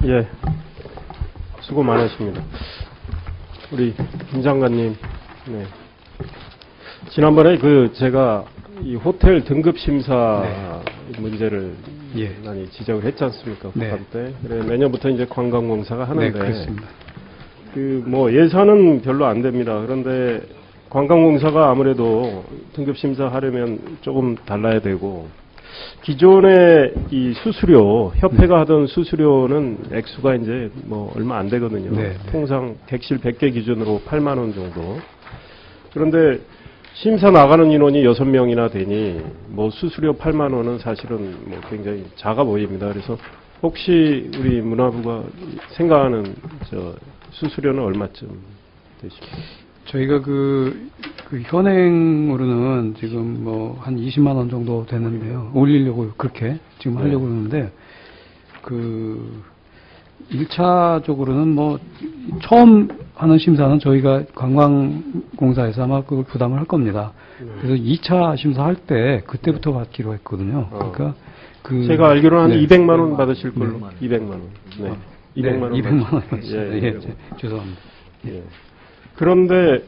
예, 수고 많으십니다. 우리 김 장관님, 네. 지난번에 제가 이 호텔 등급 심사 문제를 많이 지적을 했지 않습니까? 국감 때. 그래, 내년부터 이제 관광공사가 하는데, 그렇습니다. 예산은 별로 안 됩니다. 그런데 관광공사가 아무래도 등급 심사하려면 조금 달라야 되고, 기존의 이 수수료, 협회가 하던 수수료는 액수가 이제 얼마 안 되거든요. 통상 객실 100개 기준으로 8만 원 정도. 그런데 심사 나가는 인원이 6명이나 되니 수수료 8만 원은 사실은 굉장히 작아 보입니다. 그래서 혹시 우리 문화부가 생각하는 수수료는 얼마쯤 되십니까? 저희가 현행으로는 지금 한 20만 원 정도 되는데요. 올리려고 그렇게 지금 하려고 그러는데, 1차적으로는 처음 하는 심사는 저희가 관광공사에서 아마 그걸 부담을 할 겁니다. 그래서 2차 심사할 때 그때부터 받기로 했거든요. 그러니까 제가 알기로는 한 200만 원 받으실 걸로. 200만 원. 네. 200만 원. 200만 원이었어요. 예, 죄송합니다. 예. 그런데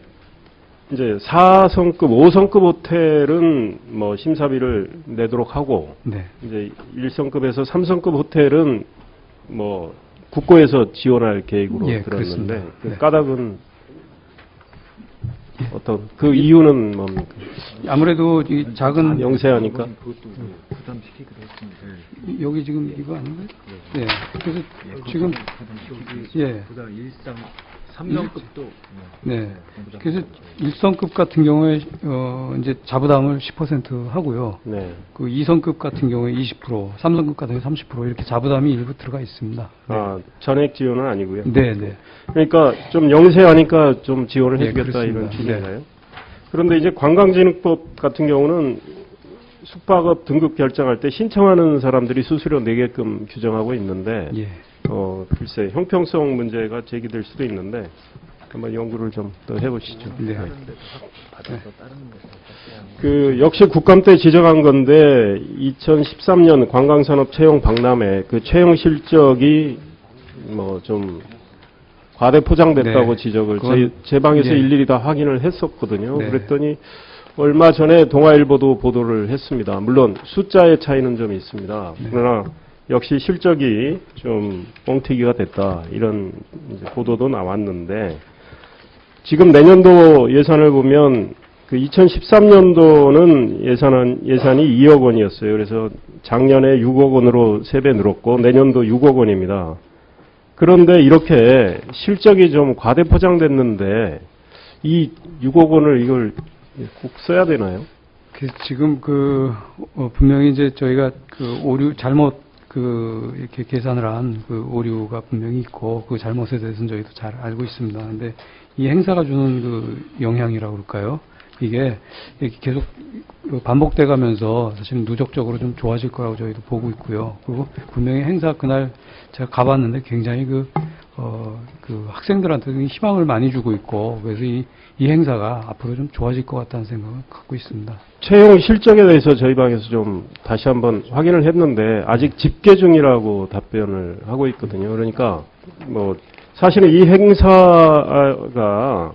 이제 4성급, 5성급 호텔은 심사비를 내도록 하고, 이제 1성급에서 3성급 호텔은 국고에서 지원할 계획으로 들었는데, 까닭은 어떤 이유는 뭡니까? 아무래도 이 작은 영세하니까. 그것도 부담시키기로 했습니다. 여기 지금 이거 아닌가요? 네. 그래서 지금 보다 3성급도 그래서 1성급 같은 경우에 이제 자부담을 10% 하고요. 2성급 같은 경우에 20%, 3성급 같은 경우에 30% 이렇게 자부담이 일부 들어가 있습니다. 전액 지원은 아니고요. 네. 그러니까 좀 영세하니까 좀 지원을 해주겠다 이런 취지인가요? 그런데 이제 관광진흥법 같은 경우는 숙박업 등급 결정할 때 신청하는 사람들이 수수료 내게끔 규정하고 있는데, 글쎄 형평성 문제가 제기될 수도 있는데 한번 연구를 좀 더 해보시죠. 역시 국감 때 지적한 건데 2013년 관광산업 채용 박람회 채용 실적이 좀 과대 포장됐다고 지적을 제 방에서 일일이 다 확인을 했었거든요. 그랬더니 얼마 전에 동아일보도 보도를 했습니다. 물론 숫자의 차이는 좀 있습니다. 그러나 역시 실적이 좀 뻥튀기가 됐다 이런 보도도 나왔는데, 지금 내년도 예산을 보면 2013년도는 예산이 2억 원이었어요. 그래서 작년에 6억 원으로 3배 늘었고 내년도 6억 원입니다. 그런데 이렇게 실적이 좀 과대 포장됐는데 이 6억 원을 이걸 꼭 써야 되나요? 지금 분명히 이제 저희가 오류 잘못 이렇게 계산을 한 오류가 분명히 있고 그 잘못에 대해서는 저희도 잘 알고 있습니다. 근데 이 행사가 주는 영향이라고 그럴까요? 이게 이렇게 계속 반복돼 가면서 사실은 누적적으로 좀 좋아질 거라고 저희도 보고 있고요. 그리고 분명히 행사 그날 제가 가봤는데 굉장히 학생들한테 희망을 많이 주고 있고, 그래서 이 행사가 앞으로 좀 좋아질 것 같다는 생각을 갖고 있습니다. 채용 실적에 대해서 저희 방에서 좀 다시 한번 확인을 했는데 아직 집계 중이라고 답변을 하고 있거든요. 그러니까 사실은 이 행사가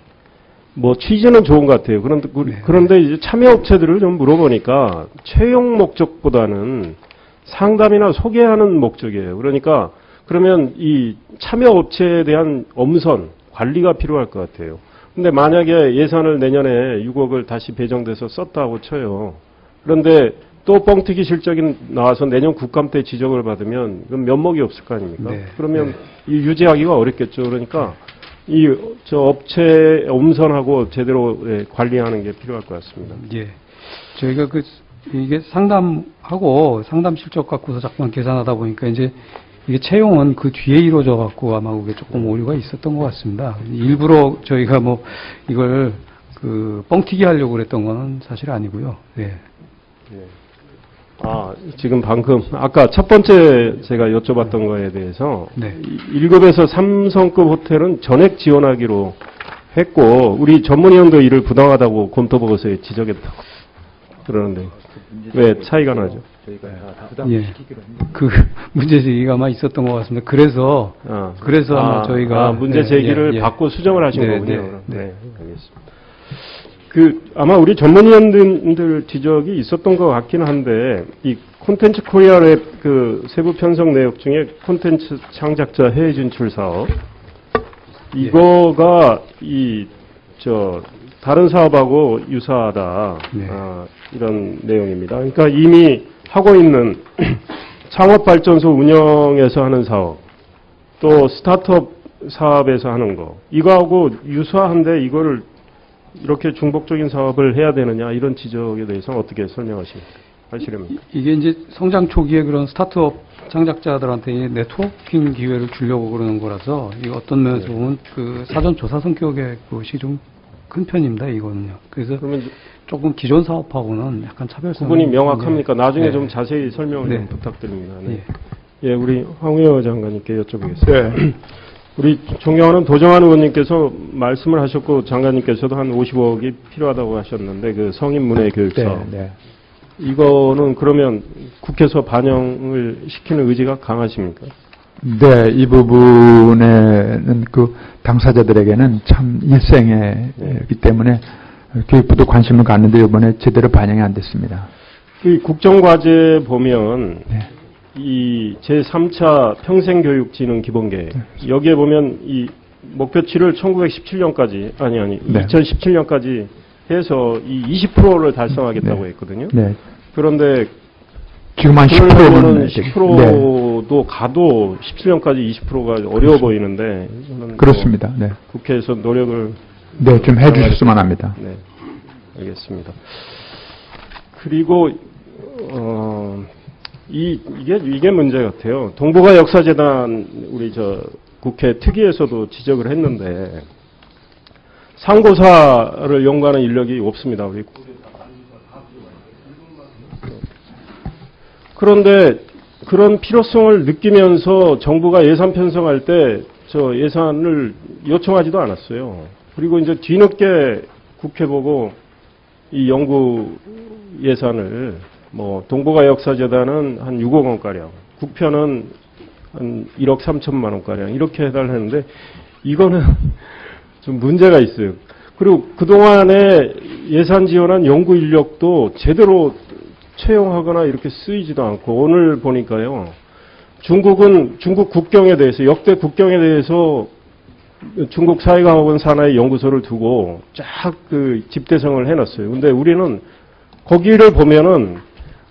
취지는 좋은 것 같아요. 그런데 이제 참여업체들을 좀 물어보니까 채용 목적보다는 상담이나 소개하는 목적이에요. 그러니까 그러면 이 참여업체에 대한 엄선, 관리가 필요할 것 같아요. 근데 만약에 예산을 내년에 6억을 다시 배정돼서 썼다고 쳐요. 그런데 또 뻥튀기 실적이 나와서 내년 국감 때 지적을 받으면 그럼 면목이 없을 거 아닙니까? 그러면 이 유지하기가 어렵겠죠. 그러니까 업체 엄선하고 제대로 관리하는 게 필요할 것 같습니다. 저희가 이게 상담하고 상담 실적 갖고서 자꾸만 계산하다 보니까 이제 이게 채용은 그 뒤에 이루어져 갖고 아마 그게 조금 오류가 있었던 것 같습니다. 일부러 저희가 이걸 뻥튀기 하려고 그랬던 건 사실 아니고요. 지금 방금 아까 첫 번째 제가 여쭤봤던 거에 대해서 1급에서 3성급 호텔은 전액 지원하기로 했고 우리 전문위원도 이를 부당하다고 검토보고서에 지적했다고. 그러는데 왜 차이가 나죠? 저희가 다 예. 부담시키기로 했는데. 그 문제 제기가 아마 있었던 것 같습니다. 그래서 아마 저희가 문제 제기를 받고 수정을 하신 네, 거군요. 네, 네, 알겠습니다. 아마 우리 전문위원들 지적이 있었던 것 같기는 한데, 이 콘텐츠 코리아 랩 그 세부 편성 내역 중에 콘텐츠 창작자 해외 진출 사업, 이거가 다른 사업하고 유사하다. 네. 이런 내용입니다. 그러니까 이미 하고 있는 창업발전소 운영에서 하는 사업, 또 스타트업 사업에서 하는 거, 이거하고 유사한데 이거를 이렇게 중복적인 사업을 해야 되느냐, 이런 지적에 대해서는 어떻게 하시렵니까? 이게 이제 성장 초기에 그런 스타트업 창작자들한테 이 네트워킹 기회를 주려고 그러는 거라서, 이 어떤 면에서 보면 그 사전 조사 성격의 것이 좀 큰 편입니다, 이거는요. 그래서 그러면 조금 기존 사업하고는 약간 차별성이. 구분이 명확합니까? 나중에 네. 좀 자세히 설명을 네. 좀 부탁드립니다. 네. 예. 예, 우리 황우여 장관님께 여쭤보겠습니다. 우리 존경하는 도정환 의원님께서 말씀을 하셨고, 장관님께서도 한 50억이 필요하다고 하셨는데, 그 성인문예 교육사업. 네. 이거는 그러면 국회에서 반영을 시키는 의지가 강하십니까? 네, 이 부분에는 그 당사자들에게는 참 일생이기 때문에 교육부도 관심을 갖는데 이번에 제대로 반영이 안 됐습니다. 그 국정과제 보면 네. 이 제3차 평생교육진흥기본계획, 여기에 보면 이 목표치를 1917년까지 네. 2017년까지 해서 이 20%를 달성하겠다고 했거든요. 네. 그런데 지금 한 10%는 10%도 가도 17년까지 20%가 어려워 보이는데, 이거는 그렇습니다. 네. 국회에서 노력을 네, 좀 해주셨으면 합니다. 네, 알겠습니다. 그리고 이게 문제 같아요. 동북아 역사재단 우리 국회 특위에서도 지적을 했는데, 상고사를 연구하는 인력이 없습니다. 우리 그런데 그런 필요성을 느끼면서 정부가 예산 편성할 때 예산을 요청하지도 않았어요. 그리고 이제 뒤늦게 국회 보고 이 연구 예산을 동북아 역사재단은 한 6억 원가량, 국편은 한 1억 3천만 원가량 이렇게 해달라는데, 이거는 좀 문제가 있어요. 그리고 그동안에 예산 지원한 연구 인력도 제대로 채용하거나 이렇게 쓰이지도 않고, 오늘 보니까요, 중국 국경에 대해서, 역대 국경에 대해서 중국 사회강업원 산하의 연구소를 두고 쫙 집대성을 해놨어요. 근데 우리는 거기를 보면은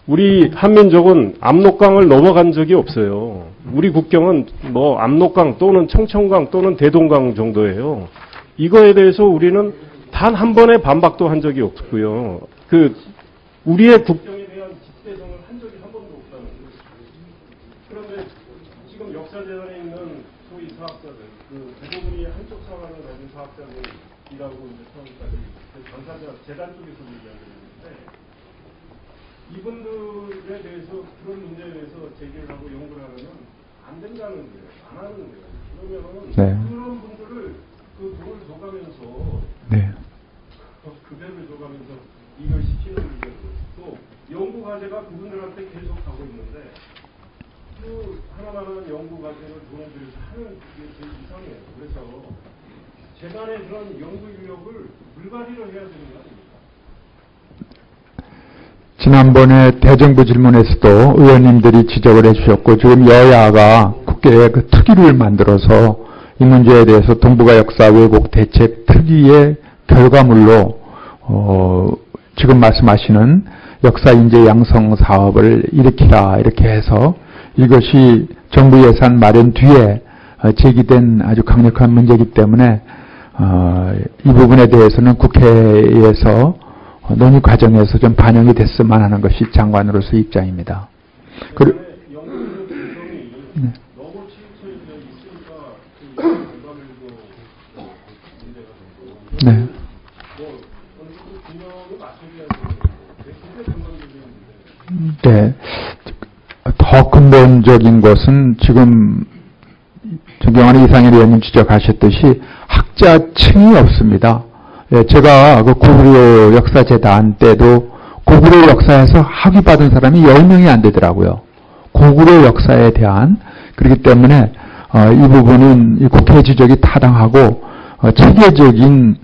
우리 한민족은 압록강을 넘어간 적이 없어요. 우리 국경은 압록강 또는 청천강 또는 대동강 정도예요. 이거에 대해서 우리는 단 한 번의 반박도 한 적이 없고요. 우리의 국경에 대한 집대성을 한 적이 한 번도 없다는 거예요. 그런데 지금 역사재단에 있는 소위 사학자들, 대부분이 한쪽 사관을 가진 사학자들이라고 이제 처음까지 당사자 재단 쪽에서 얘기하고 있는데, 이분들에 대해서 그런 문제에 대해서 제기를 하고 연구를 하면은 안 된다는 거예요. 안 하는 거예요. 그러면은 네. 그런 분들을 돈을 줘가면서 네. 급여를 줘가면서 이걸 시키는 문제도 또 연구 과제가 그분들한테 계속 가고 있는데, 하나만 연구 과제를 돈을 들여서 하는 게 제일 이상해요. 그래서 재단의 그런 연구 인력을 물갈이를 해야 되는 거 아닙니까? 지난번에 대정부 질문에서도 의원님들이 지적을 해주셨고, 지금 여야가 국회에 그 특위를 만들어서 이 문제에 대해서 동북아 역사 왜곡 대책 특위의 결과물로 지금 말씀하시는 역사 인재 양성 사업을 일으키라 이렇게 해서, 이것이 정부 예산 마련 뒤에 제기된 아주 강력한 문제이기 때문에 이 부분에 대해서는 국회에서 논의 과정에서 좀 반영이 됐으면 하는 것이 장관으로서 입장입니다. 연구인력 구성이 너무 치우쳐져 있으니까 결과물도 문제가 되고, 네. 어느 정도 균형을 맞춰줘야 되는데, 그게 근본적인 문제. 네. 더 근본적인 것은 지금 존경하는 이상일 의원님 지적하셨듯이 학자층이 없습니다. 예, 제가 그 구부려 역사재단 때도 고구려 역사에서 학위받은 사람이 10명이 안 되더라고요. 고구려 역사에 대한, 그렇기 때문에 이 부분은 이 국회 지적이 타당하고 체계적인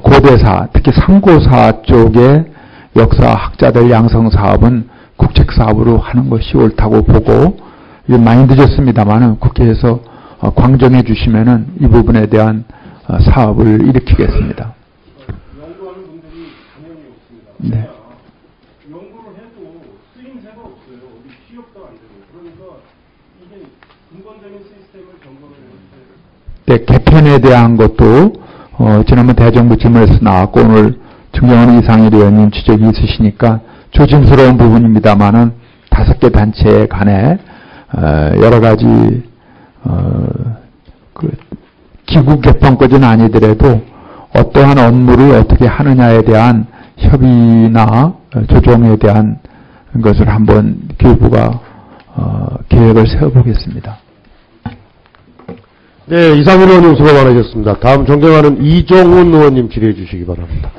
고대사, 특히 상고사 쪽의 역사학자들 양성 사업은 국책 사업으로 하는 것이 옳다고 보고, 많이 늦었습니다만은 국회에서 광정해 주시면은 이 부분에 대한 사업을 일으키겠습니다. 연구하는 분들이 당연히 없습니다. 네. 연구를 해도 쓰임새가 없어요. 어디 취업도 안 되고. 그러니까 이게 근본적인 시스템을 점검을 해야 네, 개편에 대한 것도 지난번 대정부 질문에서 나왔고 오늘 정경원 이상일 의원님 지적이 있으시니까 조심스러운 부분입니다만은 5개 단체 간에 여러 가지 그 기구 개편까지는 아니더라도 어떠한 업무를 어떻게 하느냐에 대한 협의나 조정에 대한 것을 한번 교육부가 계획을 세워보겠습니다. 네, 이상일 의원님 수고 많으셨습니다. 다음 존경하는 이종훈 의원님 질의해 주시기 바랍니다.